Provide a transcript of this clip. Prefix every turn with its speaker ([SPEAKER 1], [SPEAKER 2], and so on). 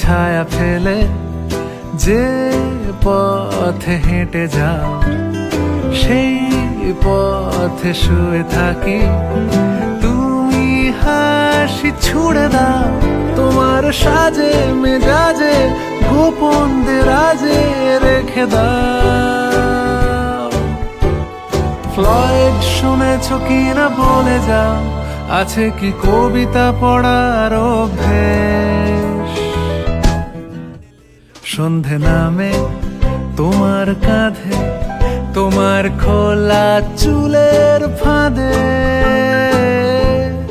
[SPEAKER 1] ছায়া ফেলে যে পথে হেঁটে যাও, সেই পথে শুয়ে থাকি। তুমি হাসি ছুড়ে দাও, তোমার সাজে মেজাজে গোপন দেরাজে রেখে দাও। ফ্লয়েড শুনেছ কি না বলে যাও, আছে কি কবিতা পড়ার অভ্যেস? সন্ধে নামে তোমার কাঁধে, তোমার খোলা চুলের ফাঁদে